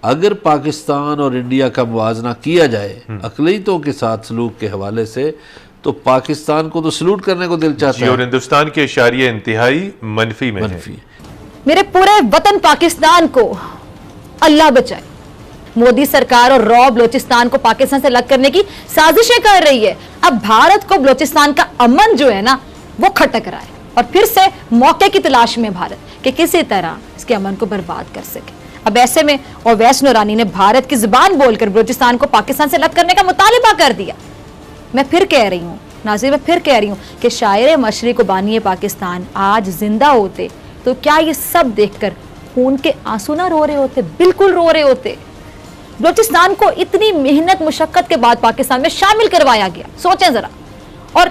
अगर पाकिस्तान और इंडिया का मुवाजना किया जाए अक़लियतों के साथ सलूक के हवाले से, तो पाकिस्तान को तो सलूट करने को दिल चाहता है और हिंदुस्तान के इशारे इंतहाई मनफी में है। मेरे पूरे वतन पाकिस्तान को अल्लाह बचाए। मोदी सरकार और रॉ बलोचिस्तान को पाकिस्तान से अलग करने की साजिशें कर रही है। अब भारत को बलोचिस्तान का अमन जो है ना वो खटक रहा है और फिर से मौके की तलाश में भारत कि किसी तरह इसके अमन को बर्बाद कर सके। अब ऐसे में ओवैस नूरानी ने भारत की जुबान बोलकर बलोचिस्तान को पाकिस्तान से अलग करने का मुतालिबा कर दिया। मैं फिर कह रही हूँ नाज़रीन, मैं फिर कह रही हूँ कि शायर मशरिक़ व बानी पाकिस्तान आज जिंदा होते तो क्या ये सब देखकर खून के आंसू ना रो रहे होते? बिल्कुल रो रहे होते। बलोचिस्तान को इतनी मेहनत मुशक्कत के बाद पाकिस्तान में शामिल करवाया गया, सोचें जरा। और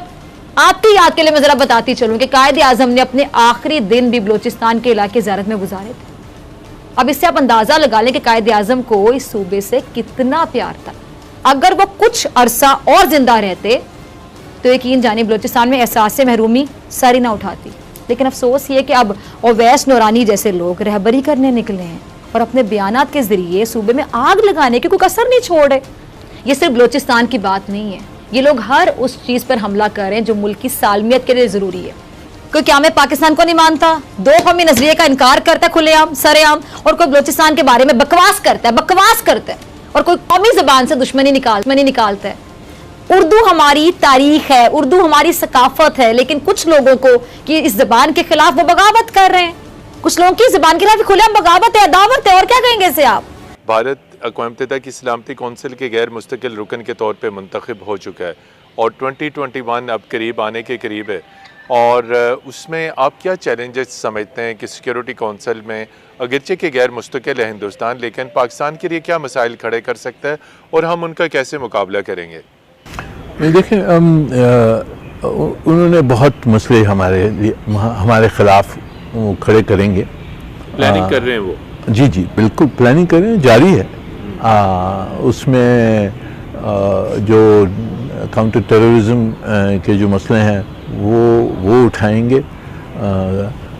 आपकी याद के लिए मैं जरा बताती चलूं कि कायद आजम ने अपने आखिरी दिन भी बलोचिस्तान के इलाके ज़ियारत में गुजारे थे। अब इससे आप अंदाजा लगा लें कि कायद आजम को इस सूबे से कितना प्यार था। अगर वो कुछ अरसा और जिंदा रहते तो यकीन जानिए बलोचिस्तान में एहसास महरूमी सर ही ना उठाती। लेकिन अफसोस ये कि अब ओवैस नूरानी जैसे लोग रहबरी करने निकले हैं और अपने बयानात के जरिए सूबे में आग लगाने की कोई कसर नहीं छोड़े। ये सिर्फ बलोचिस्तान की बात नहीं है, ये लोग हर उस चीज पर हमला कर रहे हैं जो मुल्क की सालमियत के लिए जरूरी है। कोई क्या मैं पाकिस्तान को नहीं मानता, दो कौमी नजरिए का इनकार करता है खुलेआम सरेआम, और कोई बलोचिस्तान के बारे में बकवास करता है और कोई कौमी जबान से दुश्मनी निकालता है। उर्दू हमारी तारीख है, उर्दू हमारी सकाफत है, लेकिन कुछ लोगों को कि इस जबान के खिलाफ वो बगावत कर रहे हैं। कुछ लोगों की जबान के खिलाफ खुलेआम बगावत है, अदावत है, और क्या कहेंगे इसे आप? भारत अक़वाम मुत्तहिदा की सलामती कौंसिल के गैर मुस्तकिल रुकन के तौर पर मुंतखब हो चुका है और 2021 अब करीब आने के करीब है। और उसमें आप क्या चैलेंजेस समझते हैं कि सिक्योरिटी कौंसिल में अगरचे के गैर मुस्तकिल है हिंदुस्तान, लेकिन पाकिस्तान के लिए क्या मसाइल खड़े कर सकता है और हम उनका कैसे मुकाबला करेंगे? देखें, उन्होंने बहुत मसले हमारे ख़िलाफ़ खड़े करेंगे। प्लानिंग कर रहे हैं वो? जी बिल्कुल प्लानिंग कर रहे हैं, जारी है। उसमें जो काउंटर टेररिज्म के जो मसले हैं वो उठाएंगे।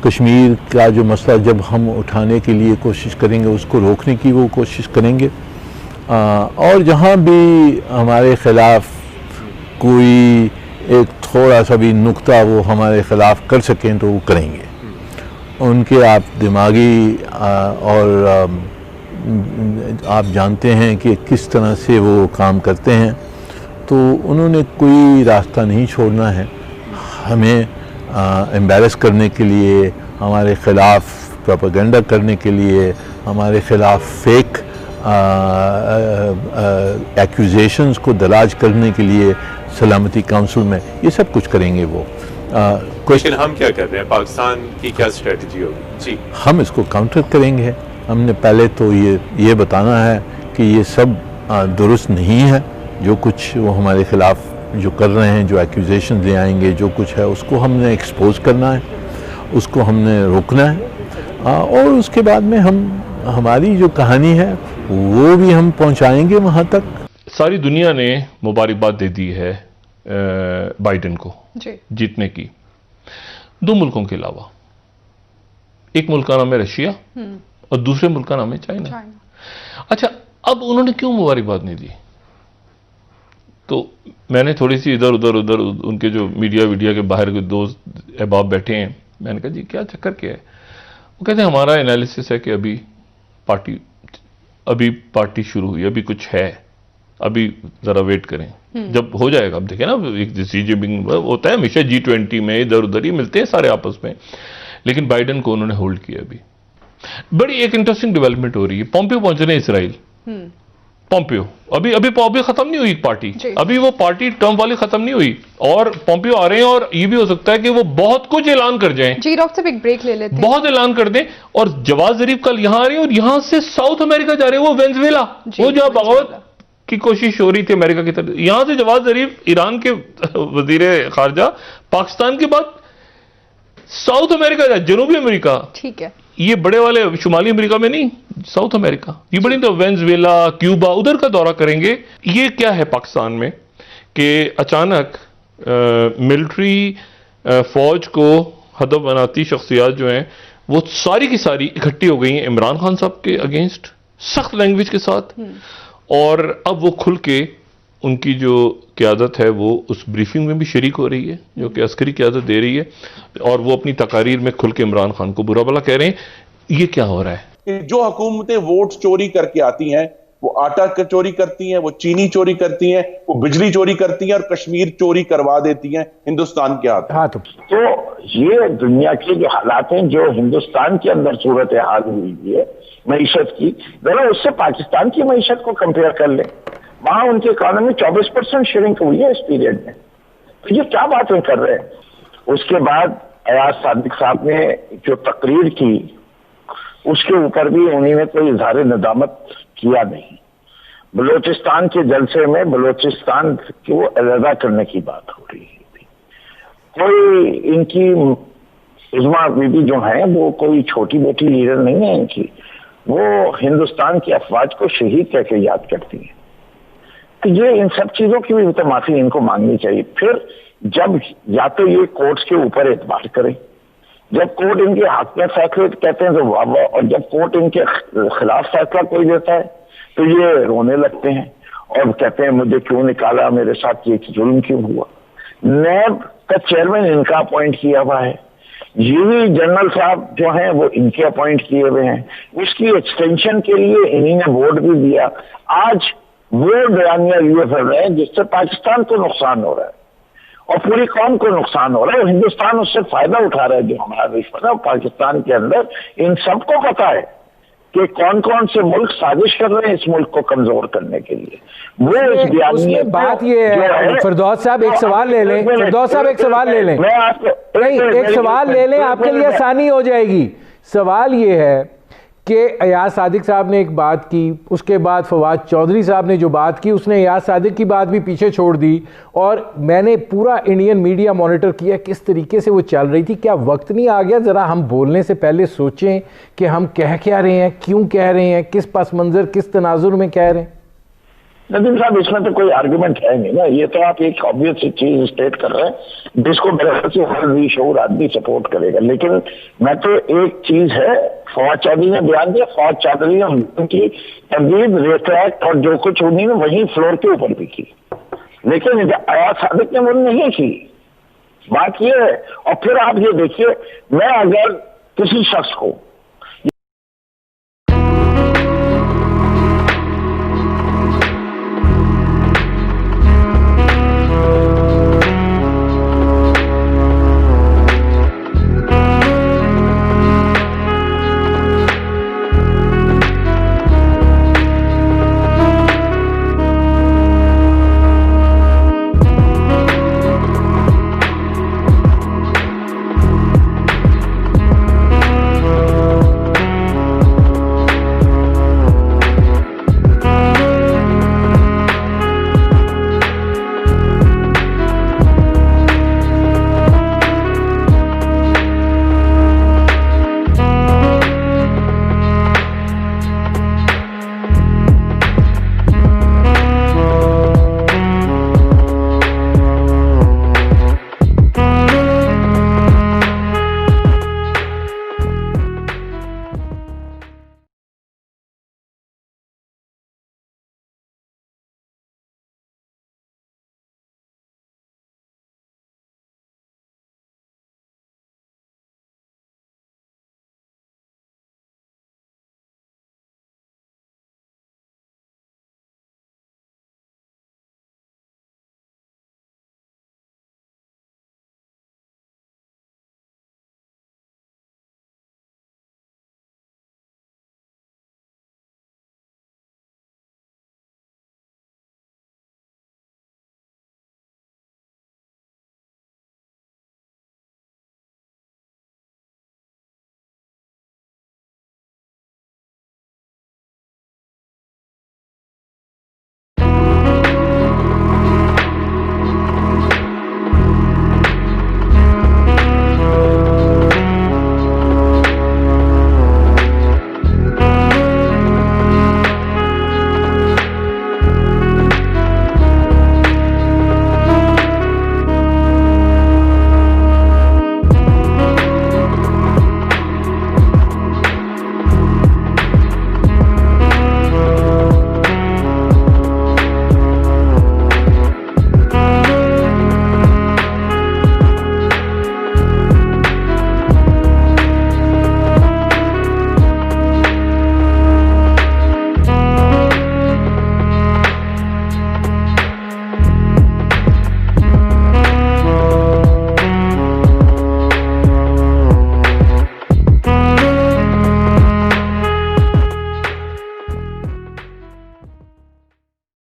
कश्मीर का जो मसला जब हम उठाने के लिए कोशिश करेंगे, उसको रोकने की वो कोशिश करेंगे। और जहाँ भी हमारे ख़िलाफ़ कोई एक थोड़ा सा भी नुक्ता वो हमारे ख़िलाफ़ कर सकें तो वो करेंगे। उनके आप दिमागी और आप जानते हैं कि किस तरह से वो काम करते हैं, तो उन्होंने कोई रास्ता नहीं छोड़ना है हमें एम्बैरस करने के लिए, हमारे ख़िलाफ़ प्रोपेगेंडा करने के लिए, हमारे ख़िलाफ़ फेक एक्यूजेशंस को दराज करने के लिए सलामती काउंसिल में ये सब कुछ करेंगे वो। क्वेश्चन हम क्या कर रहे हैं, पाकिस्तान की क्या स्ट्रेटजी होगी? जी, हम इसको काउंटर करेंगे। हमने पहले तो ये बताना है कि ये सब दुरुस्त नहीं है, जो कुछ वो हमारे ख़िलाफ़ जो कर रहे हैं, जो एक्यूजेशन ले आएंगे, जो कुछ है उसको हमने एक्सपोज करना है, उसको हमने रोकना है। और उसके बाद में हमारी जो कहानी है वो भी हम पहुंचाएंगे वहाँ तक। सारी दुनिया ने मुबारकबाद दे दी है बाइडेन को जीतने की, दो मुल्कों के अलावा। एक मुल्क का नाम है रशिया और दूसरे मुल्क का नाम है चाइना। अच्छा, अब उन्होंने क्यों मुबारकबाद नहीं दी? तो मैंने थोड़ी सी इधर उधर उनके जो मीडिया के बाहर के दोस्त अहबाब बैठे हैं, मैंने कहा जी क्या चक्कर क्या है? वो कहते हैं हमारा एनालिसिस है कि अभी पार्टी शुरू हुई, अभी कुछ है, अभी जरा वेट करें, जब हो जाएगा। अब देखें ना, एक सी जिनपिंग होता है हमेशा G20 में, इधर उधर ही मिलते हैं सारे आपस में, लेकिन बाइडेन को उन्होंने होल्ड किया। अभी बड़ी एक इंटरेस्टिंग डेवलपमेंट हो रही है। पोम्पियो पहुंच रहे हैं इसराइल। पोम्पियो अभी पोम्पियो खत्म नहीं हुई पार्टी, अभी वो पार्टी टर्म वाली खत्म नहीं हुई और पोम्पियो आ रहे हैं। और ये भी हो सकता है कि वो बहुत कुछ ऐलान कर जाएं। जी डॉक्टर साहब एक ब्रेक ले लेते हैं। बहुत ऐलान कर दें। और जवाद जरीफ कल यहां आ रहे हैं और यहां से साउथ अमेरिका जा रहे हैं, वो वेनेजुएला, वो जहां बगावत की कोशिश हो रही थी अमेरिका की तरफ। यहां से जवाद जरीफ ईरान के वजीर खारजा, पाकिस्तान के बाद साउथ अमेरिका जाए, जनूबी अमेरिका। ठीक है, ये बड़े वाले शुमाली अमेरिका में नहीं, साउथ अमेरिका, ये बड़ी तो वेनेजुएला, क्यूबा, उधर का दौरा करेंगे। ये क्या है पाकिस्तान में कि अचानक मिलिट्री फौज को हदफ बनाती शख्सियात जो हैं वो सारी की सारी इकट्ठी हो गई हैं इमरान खान साहब के अगेंस्ट, सख्त लैंग्वेज के साथ। और अब वो खुल के उनकी जो क़यादत है वो उस ब्रीफिंग में भी शरीक हो रही है जो कि अस्करी क़यादत दे रही है, और वो अपनी तकारीर में खुल के इमरान खान को बुरा भला कह रहे हैं। ये क्या हो रहा है कि जो हुकूमतें वोट चोरी करके आती हैं, वो आटा चोरी करती हैं, वो चीनी चोरी करती हैं, वो बिजली चोरी करती हैं और कश्मीर चोरी करवा देती हैं हिंदुस्तान के हाथ। तो ये दुनिया के जो हालात हैं, जो हिंदुस्तान के अंदर सूरत हाल हुई है मईशत की, जरा उससे पाकिस्तान की मईशत को कंपेयर कर लें। वहां उनकी इकोनॉमी 24% श्रिंक हुई है इस पीरियड में। तो ये क्या बातें कर रहे हैं। उसके बाद अयाज सादिक साहब ने जो तकरीर की उसके ऊपर भी उन्होंने कोई इजहार नदामत किया नहीं। बलूचिस्तान के जलसे में बलूचिस्तान को अलहदा करने की बात हो रही थी। कोई इनकी उज़मा बीबी जो है वो कोई छोटी मोटी लीडर नहीं है इनकी, वो हिंदुस्तान की अफवाज को शहीद कह के याद करती है। तो ये इन सब चीजों की भी तो माफी इनको मांगनी चाहिए। फिर जब या तो ये कोर्ट्स के ऊपर एतबार करें, जब कोर्ट इनके हक में फैसले कहते हैं तो वाह वाह, और जब कोर्ट इनके खिलाफ फैसला कोई देता है तो ये रोने लगते हैं और कहते हैं मुझे क्यों निकाला, मेरे साथ ये जुल्म क्यों हुआ। नैब का चेयरमैन इनका अपॉइंट किया हुआ है, ये जनरल साहब जो हैं वो इनके अपॉइंट किए हुए हैं, उसकी एक्सटेंशन के लिए इन्हीं ने वोट भी दिया। आज वो बयानिया ये कर रहे हैं जिससे पाकिस्तान को नुकसान हो रहा है और पूरी कौम को नुकसान हो रहा है। हिंदुस्तान उससे फायदा उठा रहा है। जो हमारा रिश्वत है पाकिस्तान के अंदर इन सबको पता है कि कौन कौन से मुल्क साजिश कर रहे हैं इस मुल्क को कमजोर करने के लिए। वो इस बयानिए बात ये है, फिरदौस साहब एक सवाल ले लें, फिरदौस साहब एक सवाल ले लें, मैं आपको नहीं एक सवाल ले लें, आपके लिए आसानी हो जाएगी। सवाल ये है कि अयाज सादिक साहब ने एक बात की, उसके बाद फवाद चौधरी साहब ने जो बात की उसने अयाज सादिक की बात भी पीछे छोड़ दी, और मैंने पूरा इंडियन मीडिया मॉनिटर किया किस तरीके से वो चल रही थी। क्या वक्त नहीं आ गया ज़रा हम बोलने से पहले सोचें कि हम कह क्या रहे हैं, क्यों कह रहे हैं, किस पस मंज़र किस तनाजुर में कह रहे हैं। नदीम साहब इसमें तो कोई आर्गुमेंट है नहीं ना, ये तो आप एक ऑब्वियस चीज स्टेट कर रहे हैं जिसको मेरे ख्याल से हर विशोर आदमी सपोर्ट करेगा। लेकिन मैं तो एक चीज है, फवाद चौधरी ने बयान दिया, फवाद चौधरी ने उनकी तरदीद रिट्रैक्ट और जो कुछ उन्हीं ने वही फ्लोर के ऊपर भी की, लेकिन अयाज सादिक ने वो नहीं की। बात ये है। और फिर आप ये देखिए, मैं अगर किसी शख्स को